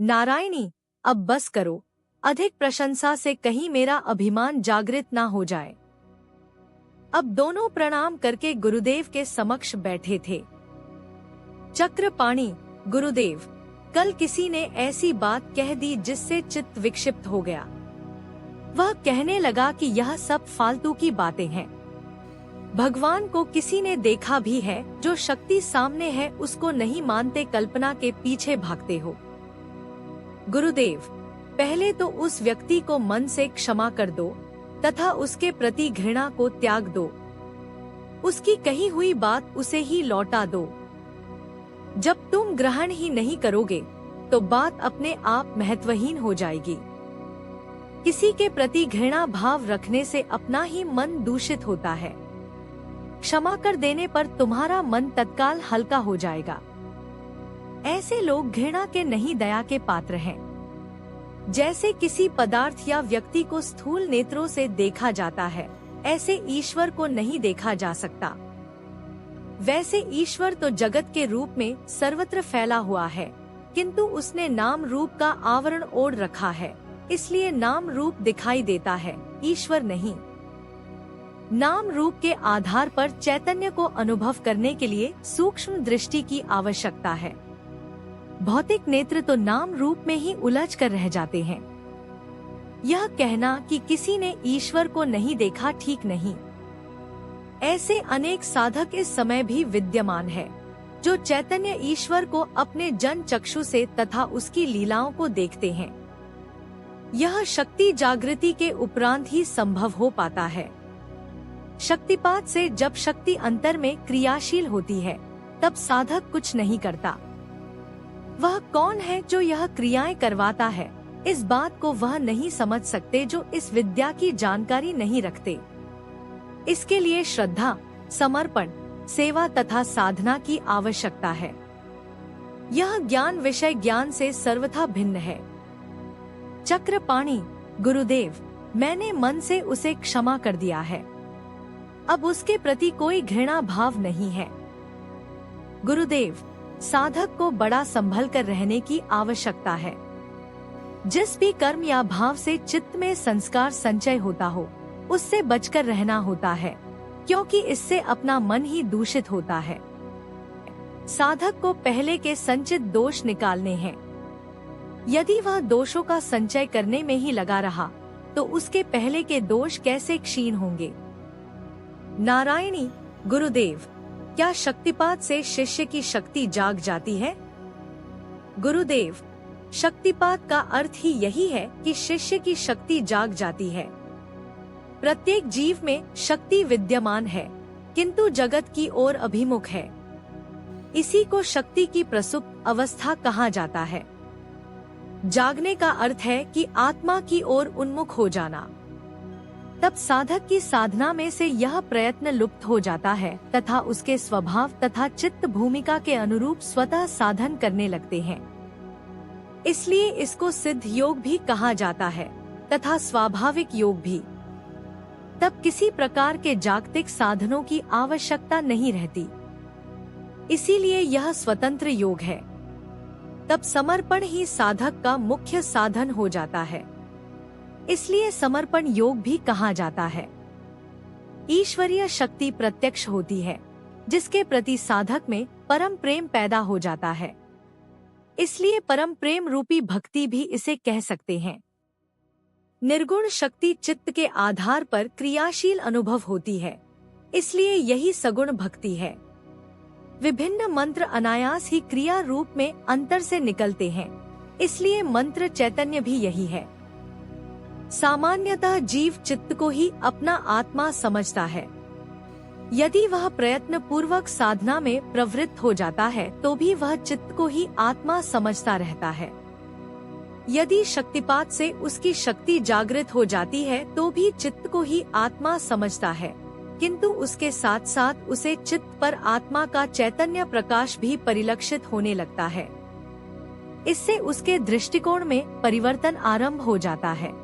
नारायणी, अब बस करो, अधिक प्रशंसा से कहीं मेरा अभिमान जागृत ना हो जाए। अब दोनों प्रणाम करके गुरुदेव के समक्ष बैठे थे। चक्रपाणि, गुरुदेव, कल किसी ने ऐसी बात कह दी जिससे चित्त विक्षिप्त हो गया। वह कहने लगा कि यह सब फालतू की बातें हैं। भगवान को किसी ने देखा भी है, जो शक्ति सामने है उसको नहीं मानते, कल्पना के पीछे भागते हो। गुरुदेव, पहले तो उस व्यक्ति को मन से क्षमा कर दो तथा उसके प्रति घृणा को त्याग दो। उसकी कही हुई बात उसे ही लौटा दो। जब तुम ग्रहण ही नहीं करोगे तो बात अपने आप महत्वहीन हो जाएगी। किसी के प्रति घृणा भाव रखने से अपना ही मन दूषित होता है। क्षमा कर देने पर तुम्हारा मन तत्काल हल्का हो जाएगा। ऐसे लोग घृणा के नहीं, दया के पात्र हैं। जैसे किसी पदार्थ या व्यक्ति को स्थूल नेत्रों से देखा जाता है, ऐसे ईश्वर को नहीं देखा जा सकता। वैसे ईश्वर तो जगत के रूप में सर्वत्र फैला हुआ है, किंतु उसने नाम रूप का आवरण ओढ़ रखा है, इसलिए नाम रूप दिखाई देता है, ईश्वर नहीं। नाम रूप के आधार पर चैतन्य को अनुभव करने के लिए सूक्ष्म दृष्टि की आवश्यकता है। भौतिक नेत्र तो नाम रूप में ही उलझ कर रह जाते हैं। यह कहना कि किसी ने ईश्वर को नहीं देखा ठीक नहीं। ऐसे अनेक साधक इस समय भी विद्यमान है, जो चैतन्य ईश्वर को अपने जन चक्षु से तथा उसकी लीलाओं को देखते हैं। यह शक्ति जागृति के उपरांत ही संभव हो पाता है। शक्तिपात से जब शक्ति अंतर में क्रियाशील होती है, तब साधक कुछ नहीं करता। वह कौन है जो यह क्रियाएं करवाता है, इस बात को वह नहीं समझ सकते जो इस विद्या की जानकारी नहीं रखते। इसके लिए श्रद्धा, समर्पण, सेवा तथा साधना की आवश्यकता है। यह ज्ञान विषय ज्ञान से सर्वथा भिन्न है। चक्रपाणि, गुरुदेव, मैंने मन से उसे क्षमा कर दिया है। अब उसके प्रति कोई घृणा भाव नहीं है। गुरुदेव, साधक को बड़ा संभल कर रहने की आवश्यकता है। जिस भी कर्म या भाव से चित्त में संस्कार संचय होता हो, उससे बचकर रहना होता है, क्योंकि इससे अपना मन ही दूषित होता है। साधक को पहले के संचित दोष निकालने हैं। यदि वह दोषों का संचय करने में ही लगा रहा, तो उसके पहले के दोष कैसे क्षीण होंगे। नारायणी, गुरुदेव, क्या शक्तिपात से शिष्य की शक्ति जाग जाती है? गुरुदेव, शक्तिपात का अर्थ ही यही है कि शिष्य की शक्ति जाग जाती है। प्रत्येक जीव में शक्ति विद्यमान है, किंतु जगत की ओर अभिमुख है। इसी को शक्ति की प्रसुप्त अवस्था कहा जाता है। जागने का अर्थ है कि आत्मा की ओर उन्मुख हो जाना। तब साधक की साधना में से यह प्रयत्न लुप्त हो जाता है तथा उसके स्वभाव तथा चित्त भूमिका के अनुरूप स्वतः साधन करने लगते हैं। इसलिए इसको सिद्ध योग भी कहा जाता है तथा स्वाभाविक योग भी। तब किसी प्रकार के जागतिक साधनों की आवश्यकता नहीं रहती। इसीलिए यह स्वतंत्र योग है। तब समर्पण ही साधक का मुख्य साधन हो जाता है। इसलिए समर्पण योग भी कहा जाता है। ईश्वरीय शक्ति प्रत्यक्ष होती है, जिसके प्रति साधक में परम प्रेम पैदा हो जाता है। इसलिए परम प्रेम रूपी भक्ति भी इसे कह सकते हैं। निर्गुण शक्ति चित्त के आधार पर क्रियाशील अनुभव होती है, इसलिए यही सगुण भक्ति है। विभिन्न मंत्र अनायास ही क्रिया रूप में अंतर से निकलते हैं, इसलिए मंत्र चैतन्य भी यही है। सामान्यतः जीव चित्त को ही अपना आत्मा समझता है। यदि वह प्रयत्न पूर्वक साधना में प्रवृत्त हो जाता है तो भी वह चित्त को ही आत्मा समझता रहता है। यदि शक्तिपात से उसकी शक्ति जागृत हो जाती है तो भी चित्त को ही आत्मा समझता है, किंतु उसके साथ साथ उसे चित्त पर आत्मा का चैतन्य प्रकाश भी परिलक्षित होने लगता है। इससे उसके दृष्टिकोण में परिवर्तन आरंभ हो जाता है।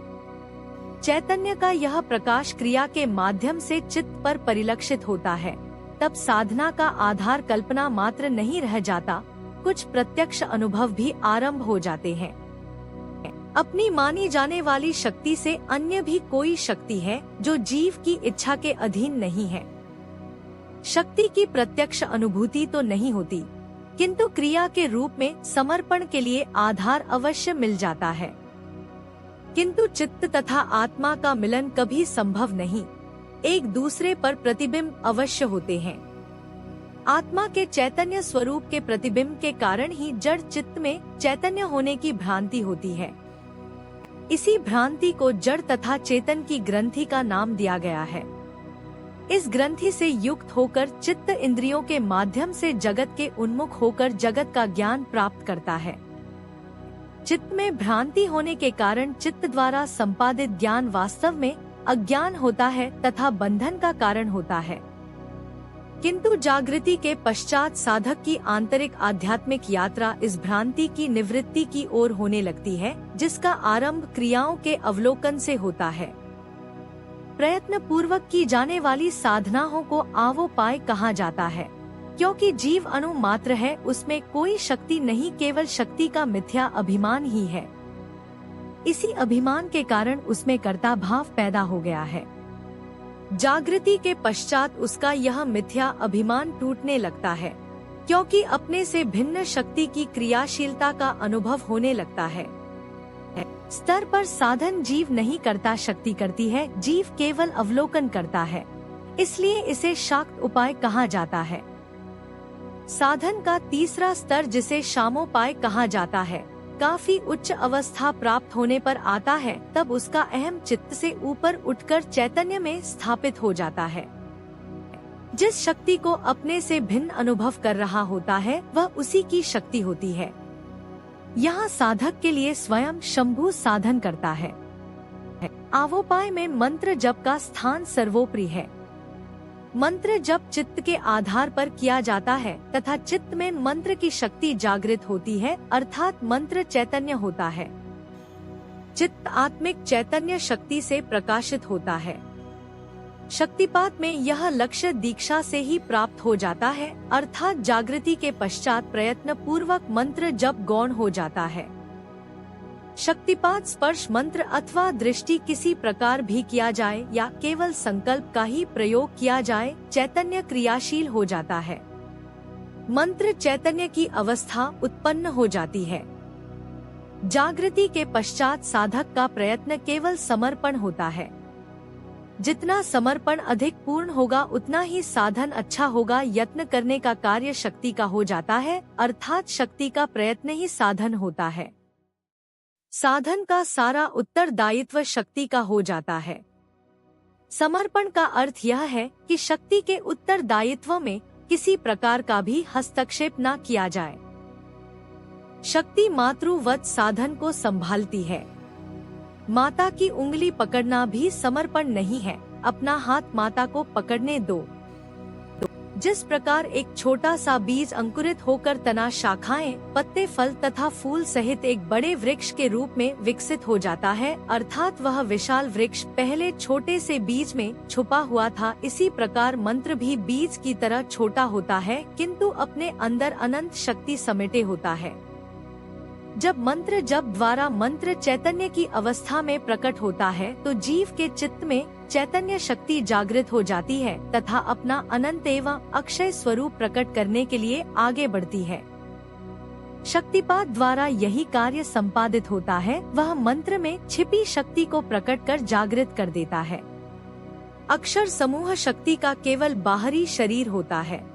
चैतन्य का यह प्रकाश क्रिया के माध्यम से चित्त पर परिलक्षित होता है। तब साधना का आधार कल्पना मात्र नहीं रह जाता, कुछ प्रत्यक्ष अनुभव भी आरंभ हो जाते हैं। अपनी मानी जाने वाली शक्ति से अन्य भी कोई शक्ति है जो जीव की इच्छा के अधीन नहीं है। शक्ति की प्रत्यक्ष अनुभूति तो नहीं होती, किंतु क्रिया के रूप में समर्पण के लिए आधार अवश्य मिल जाता है। किंतु चित्त तथा आत्मा का मिलन कभी संभव नहीं, एक दूसरे पर प्रतिबिंब अवश्य होते हैं। आत्मा के चैतन्य स्वरूप के प्रतिबिंब के कारण ही जड़ चित्त में चैतन्य होने की भ्रांति होती है। इसी भ्रांति को जड़ तथा चेतन की ग्रंथि का नाम दिया गया है। इस ग्रंथि से युक्त होकर चित्त इंद्रियों के माध्यम से जगत के उन्मुख होकर जगत का ज्ञान प्राप्त करता है। चित्त में भ्रांति होने के कारण चित्त द्वारा संपादित ज्ञान वास्तव में अज्ञान होता है तथा बंधन का कारण होता है। किंतु जागृति के पश्चात साधक की आंतरिक आध्यात्मिक यात्रा इस भ्रांति की निवृत्ति की ओर होने लगती है, जिसका आरंभ क्रियाओं के अवलोकन से होता है। प्रयत्न पूर्वक की जाने वाली साधनाओं को आवोपाय कहा जाता है, क्योंकि जीव अणु मात्र है, उसमें कोई शक्ति नहीं, केवल शक्ति का मिथ्या अभिमान ही है। इसी अभिमान के कारण उसमें कर्ता भाव पैदा हो गया है। जागृति के पश्चात उसका यह मिथ्या अभिमान टूटने लगता है, क्योंकि अपने से भिन्न शक्ति की क्रियाशीलता का अनुभव होने लगता है। स्तर पर साधन जीव नहीं करता, शक्ति करती है, जीव केवल अवलोकन करता है, इसलिए इसे शाक्त उपाय कहा जाता है। साधन का तीसरा स्तर, जिसे शामोपाय कहा जाता है, काफी उच्च अवस्था प्राप्त होने पर आता है। तब उसका अहम चित्त से ऊपर उठकर चैतन्य में स्थापित हो जाता है। जिस शक्ति को अपने से भिन्न अनुभव कर रहा होता है वह उसी की शक्ति होती है। यहाँ साधक के लिए स्वयं शंभु साधन करता है। आवोपाय में मंत्र जप का स्थान सर्वोपरि है। मंत्र जप चित्त के आधार पर किया जाता है तथा चित्त में मंत्र की शक्ति जागृत होती है, अर्थात मंत्र चैतन्य होता है। चित्त आत्मिक चैतन्य शक्ति से प्रकाशित होता है। शक्तिपात में यह लक्ष्य दीक्षा से ही प्राप्त हो जाता है, अर्थात जागृति के पश्चात प्रयत्न पूर्वक मंत्र जप गौण हो जाता है। शक्तिपात स्पर्श मंत्र अथवा दृष्टि किसी प्रकार भी किया जाए या केवल संकल्प का ही प्रयोग किया जाए, चैतन्य क्रियाशील हो जाता है। मंत्र चैतन्य की अवस्था उत्पन्न हो जाती है। जागृति के पश्चात साधक का प्रयत्न केवल समर्पण होता है। जितना समर्पण अधिक पूर्ण होगा उतना ही साधन अच्छा होगा। यत्न करने का कार्य शक्ति का हो जाता है, अर्थात शक्ति का प्रयत्न ही साधन होता है। साधन का सारा उत्तरदायित्व शक्ति का हो जाता है। समर्पण का अर्थ यह है कि शक्ति के उत्तरदायित्व में किसी प्रकार का भी हस्तक्षेप न किया जाए। शक्ति मातृवत साधन को संभालती है। माता की उंगली पकड़ना भी समर्पण नहीं है, अपना हाथ माता को पकड़ने दो। जिस प्रकार एक छोटा सा बीज अंकुरित होकर तना, शाखाएं, पत्ते, फल तथा फूल सहित एक बड़े वृक्ष के रूप में विकसित हो जाता है, अर्थात वह विशाल वृक्ष पहले छोटे से बीज में छुपा हुआ था, इसी प्रकार मंत्र भी बीज की तरह छोटा होता है, किंतु अपने अंदर अनंत शक्ति समेटे होता है। जब मंत्र जप द्वारा मंत्र चैतन्य की अवस्था में प्रकट होता है तो जीव के चित्त में चैतन्य शक्ति जागृत हो जाती है तथा अपना अनंत एवं अक्षय स्वरूप प्रकट करने के लिए आगे बढ़ती है। शक्तिपात द्वारा यही कार्य संपादित होता है, वह मंत्र में छिपी शक्ति को प्रकट कर जागृत कर देता है। अक्षर समूह शक्ति का केवल बाहरी शरीर होता है।